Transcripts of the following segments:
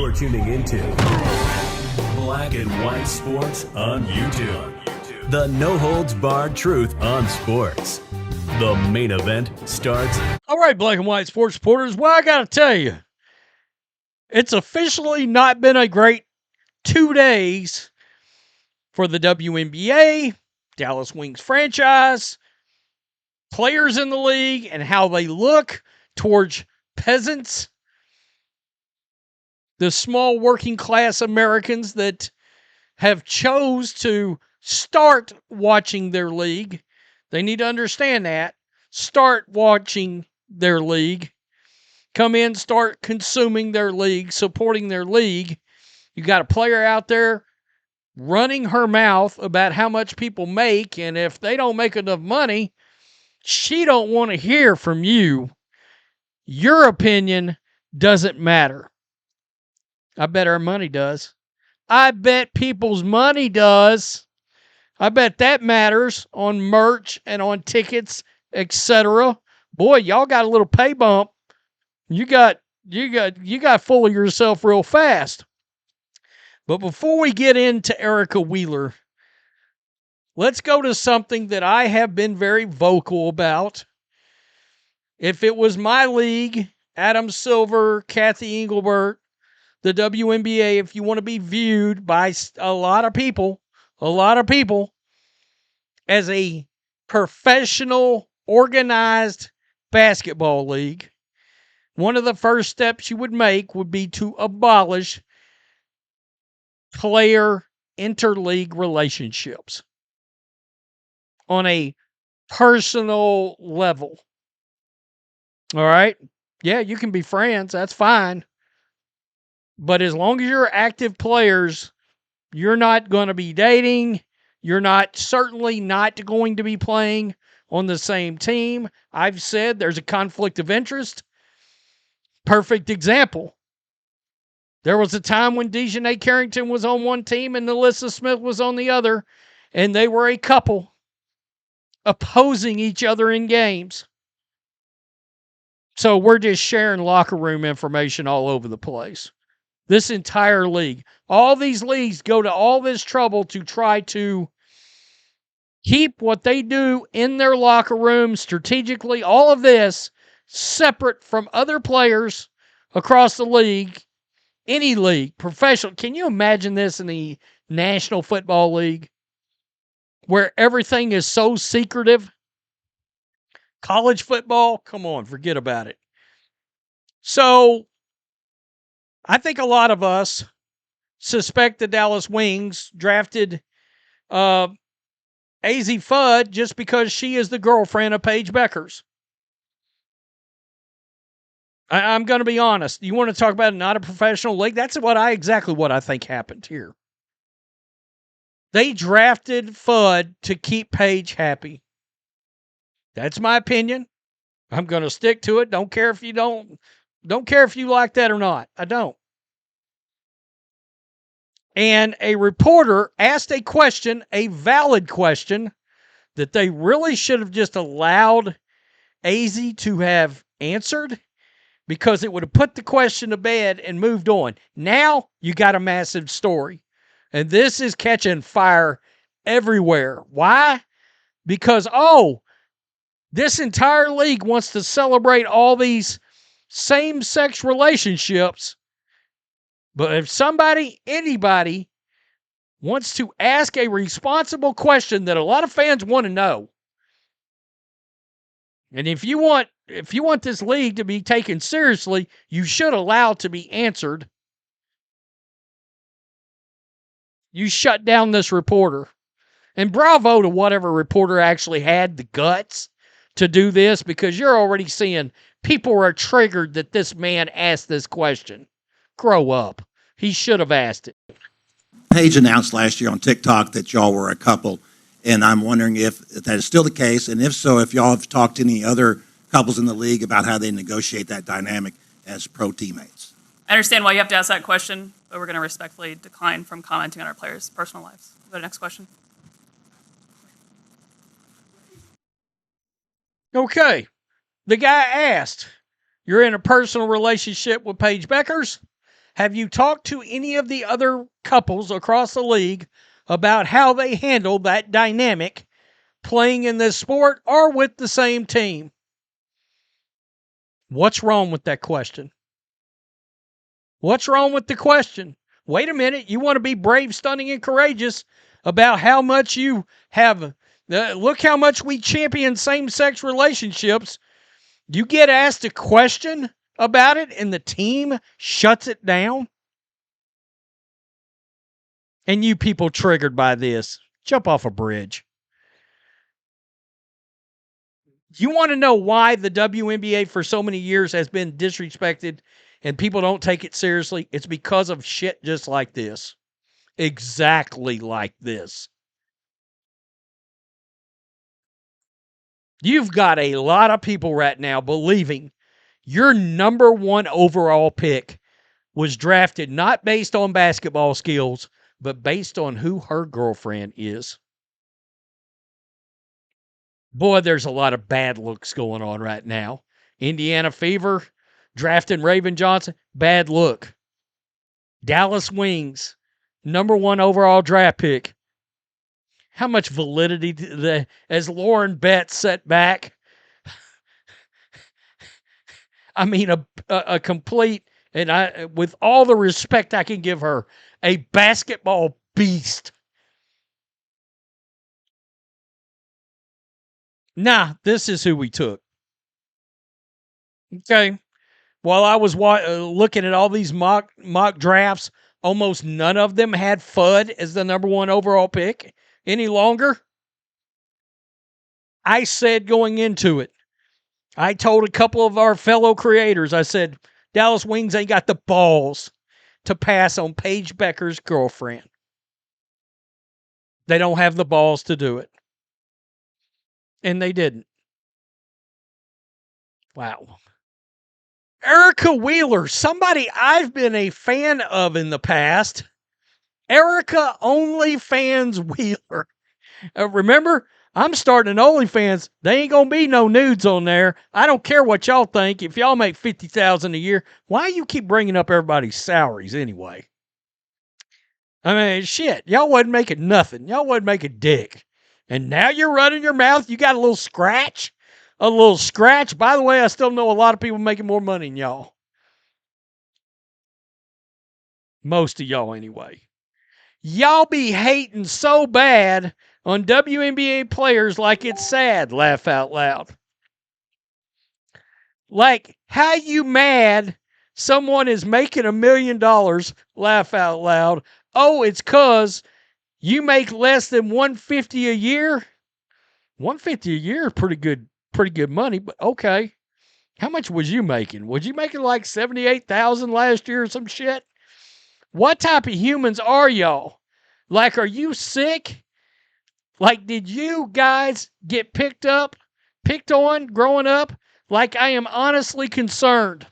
You're tuning into Black and White Sports on YouTube. The no-holds-barred truth on sports. The main event starts. All right, Black and White Sports supporters. Well, I got to tell you, it's officially not been a great 2 days for the WNBA, Dallas Wings franchise, players in the league, and how they look towards peasants, the small working class Americans that have chose to start watching their league. They need to understand that. Start watching their league. Come in, start consuming their league, supporting their league. You got a player out there running her mouth about how much people make, and if they don't make enough money, she don't want to hear from you. Your opinion doesn't matter. I bet our money does. I bet people's money does. I bet that matters on merch and on tickets, etc. Boy, y'all got a little pay bump. You got full of yourself real fast. But before we get into Erica Wheeler, let's go to something that I have been very vocal about. If it was my league, Adam Silver, Kathy Engelbert, the WNBA, if you want to be viewed by a lot of people as a professional, organized basketball league, one of the first steps you would make would be to abolish player interleague relationships on a personal level. All right? Yeah, you can be friends. That's fine. But as long as you're active players, you're not going to be dating. You're certainly not going to be playing on the same team. I've said there's a conflict of interest. Perfect example. There was a time when Dejanay Carrington was on one team and Alyssa Smith was on the other, and they were a couple opposing each other in games. So we're just sharing locker room information all over the place. This entire league. All these leagues go to all this trouble to try to keep what they do in their locker room strategically, all of this separate from other players across the league, any league, professional. Can you imagine this in the National Football League where everything is so secretive? College football, come on, forget about it. So I think a lot of us suspect the Dallas Wings drafted Azzi Fudd just because she is the girlfriend of Paige Bueckers. I'm going to be honest. You want to talk about not a professional league? That's exactly what I think happened here. They drafted Fudd to keep Paige happy. That's my opinion. I'm going to stick to it. Don't care if you like that or not. I don't. And a reporter asked a question, a valid question, that they really should have just allowed Azzi to have answered, because it would have put the question to bed and moved on. Now you got a massive story. And this is catching fire everywhere. Why? Because, this entire league wants to celebrate all these same-sex relationships. But if anybody wants to ask a responsible question that a lot of fans want to know, and if you want this league to be taken seriously, you should allow it to be answered. You shut down this reporter. And bravo to whatever reporter actually had the guts to do this, because you're already seeing people are triggered that this man asked this question. Grow up. He should have asked it. Paige announced last year on TikTok that y'all were a couple, and I'm wondering if that is still the case, and if so, if y'all have talked to any other couples in the league about how they negotiate that dynamic as pro teammates. I understand why you have to ask that question, but we're going to respectfully decline from commenting on our players' personal lives. Go to the next question. Okay. The guy asked, you're in a personal relationship with Paige Bueckers. Have you talked to any of the other couples across the league about how they handle that dynamic playing in this sport or with the same team? What's wrong with that question? What's wrong with the question? Wait a minute. You want to be brave, stunning, and courageous about how much you have. Look how much we champion same-sex relationships. You get asked a question about it and the team shuts it down? And you people triggered by this, jump off a bridge. You want to know why the WNBA for so many years has been disrespected and people don't take it seriously? It's because of shit just like this. Exactly like this. You've got a lot of people right now believing your number one overall pick was drafted not based on basketball skills, but based on who her girlfriend is. Boy, there's a lot of bad looks going on right now. Indiana Fever, drafting Raven Johnson, bad look. Dallas Wings, number one overall draft pick. How much validity as Lauren Betts set back? I mean, a complete, and with all the respect I can give her, a basketball beast. Nah, this is who we took. Okay. While I was looking at all these mock drafts, almost none of them had Fudd as the number one overall pick any longer. I said going into it, I told a couple of our fellow creators, I said, Dallas Wings ain't got the balls to pass on Paige Bueckers' girlfriend. They don't have the balls to do it. And they didn't. Wow. Erica Wheeler, somebody I've been a fan of in the past. Erica OnlyFans Wheeler. Remember, I'm starting an OnlyFans. They ain't going to be no nudes on there. I don't care what y'all think. If y'all make $50,000 a year, why you keep bringing up everybody's salaries anyway? I mean, shit, y'all wasn't making nothing. Y'all wasn't making dick. And now you're running your mouth. You got a little scratch. A little scratch. By the way, I still know a lot of people making more money than y'all. Most of y'all anyway. Y'all be hating so bad on WNBA players like it's sad, laugh out loud. Like, how you mad someone is making $1 million, laugh out loud. Oh, it's because you make less than $150 a year? $150 a year is pretty good money, but okay. How much was you making? Was you making like $78,000 last year or some shit? What type of humans are y'all? Like, are you sick? Like, did you guys get picked on growing up? Like, I am honestly concerned.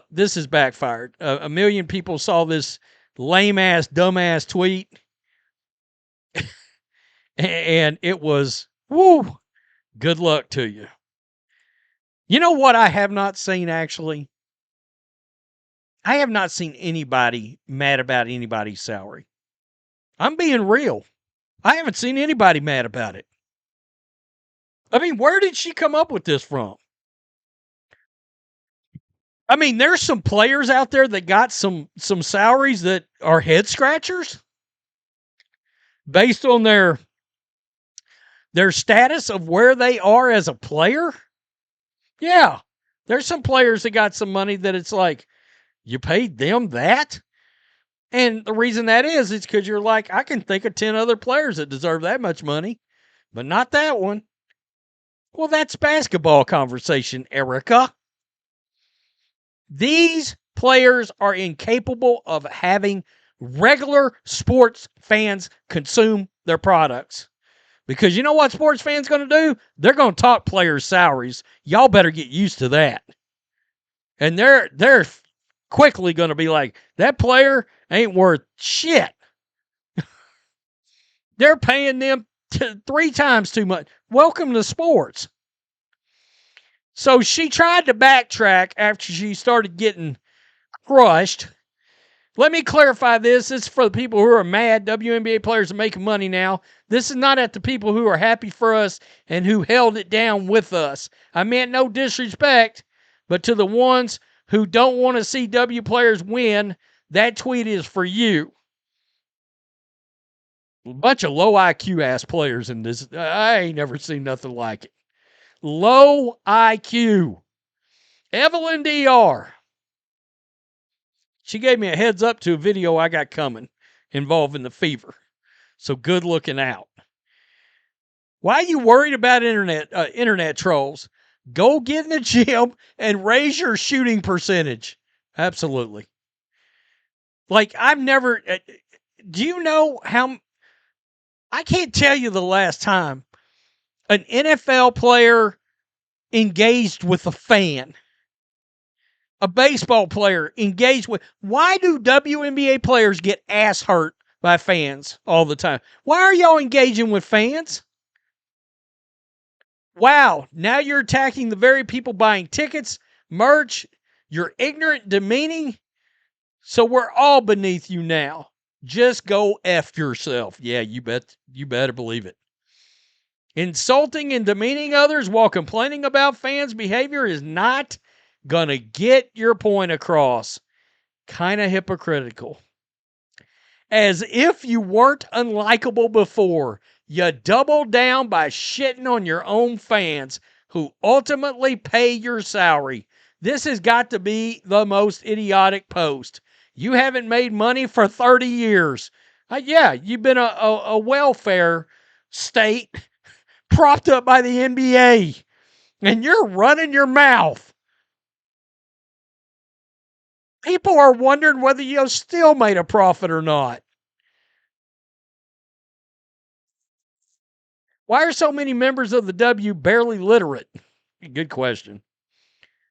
This is backfired. A million people saw this lame-ass, dumb-ass tweet. And it was, woo, good luck to you. You know what I have not seen, actually? I have not seen anybody mad about anybody's salary. I'm being real. I haven't seen anybody mad about it. I mean, where did she come up with this from? I mean, there's some players out there that got some salaries that are head scratchers based on their status of where they are as a player. Yeah, there's some players that got some money that it's like, you paid them that? And the reason that is, it's because you're like, I can think of 10 other players that deserve that much money, but not that one. Well, that's basketball conversation, Erica. These players are incapable of having regular sports fans consume their products. Because you know what sports fans going to do? They're going to talk players' salaries. Y'all better get used to that. And they're quickly going to be like, that player ain't worth shit. They're paying them 3 times too much. Welcome to sports. So she tried to backtrack after she started getting crushed. Let me clarify this. This is for the people who are mad. WNBA players are making money now. This is not at the people who are happy for us and who held it down with us. I meant no disrespect, but to the ones who don't want to see W players win, that tweet is for you. A bunch of low IQ ass players in this. I ain't never seen nothing like it. Low IQ. Evelyn DR. She gave me a heads up to a video I got coming involving the fever. So good looking out. Why are you worried about internet trolls? Go get in the gym and raise your shooting percentage. Absolutely. Like, I've never, do you know how, I can't tell you the last time an NFL player engaged with a fan. A baseball player engaged with. Why do WNBA players get ass hurt by fans all the time? Why are y'all engaging with fans? Wow, now you're attacking the very people buying tickets, merch. You're ignorant, demeaning. So we're all beneath you now. Just go F yourself. Yeah, you better believe it. Insulting and demeaning others while complaining about fans' behavior is not gonna get your point across. Kind of hypocritical. As if you weren't unlikable before, you double down by shitting on your own fans who ultimately pay your salary. This has got to be the most idiotic post. You haven't made money for 30 years. Yeah, you've been a welfare state propped up by the NBA, and you're running your mouth. People are wondering whether you still made a profit or not. Why are so many members of the W barely literate? Good question.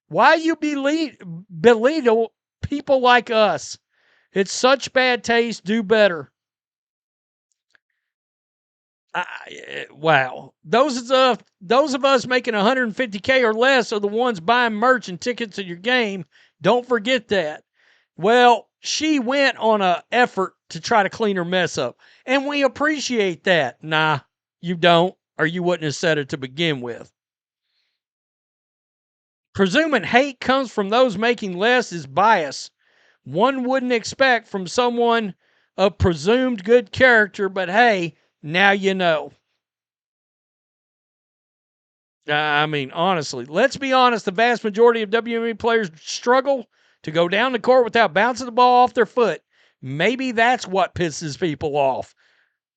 Why you belittle people like us? It's such bad taste. Do better. Wow. Those of us making $150K or less are the ones buying merch and tickets to your game. Don't forget that. Well, she went on an effort to try to clean her mess up, and we appreciate that. Nah, you don't, or you wouldn't have said it to begin with. Presuming hate comes from those making less is bias. One wouldn't expect from someone of presumed good character, but hey, now you know. I mean, honestly, let's be honest. The vast majority of WNBA players struggle to go down the court without bouncing the ball off their foot. Maybe that's what pisses people off.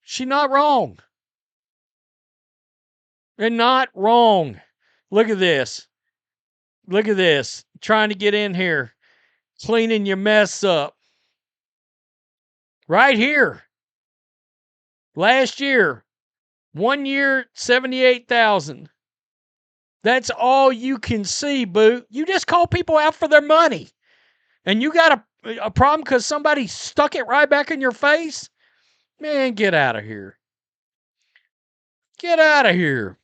She's not wrong. They're not wrong. Look at this. Look at this. Trying to get in here. Cleaning your mess up. Right here. Last year. 1 year, 78,000. That's all you can see, boo. You just call people out for their money. And you got a problem because somebody stuck it right back in your face? Man, get out of here. Get out of here.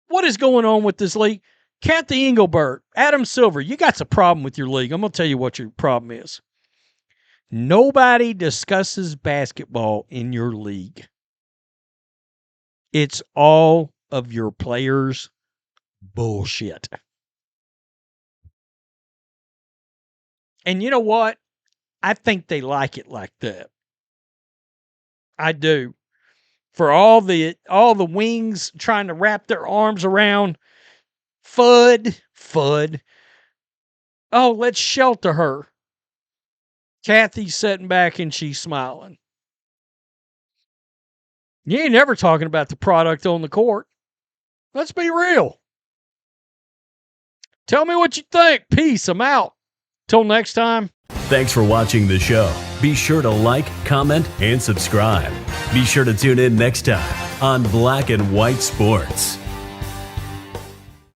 What is going on with this league? Kathy Engelbert, Adam Silver, you got some problem with your league. I'm going to tell you what your problem is. Nobody discusses basketball in your league. It's all of your players' bullshit. And you know what? I think they like it like that. I do. For all the wings trying to wrap their arms around Fudd. Oh, let's shelter her. Kathy's sitting back and she's smiling. You ain't never talking about the product on the court. Let's be real. Tell me what you think. Peace. I'm out. Till next time. Thanks for watching the show. Be sure to like, comment, and subscribe. Be sure to tune in next time on Black and White Sports.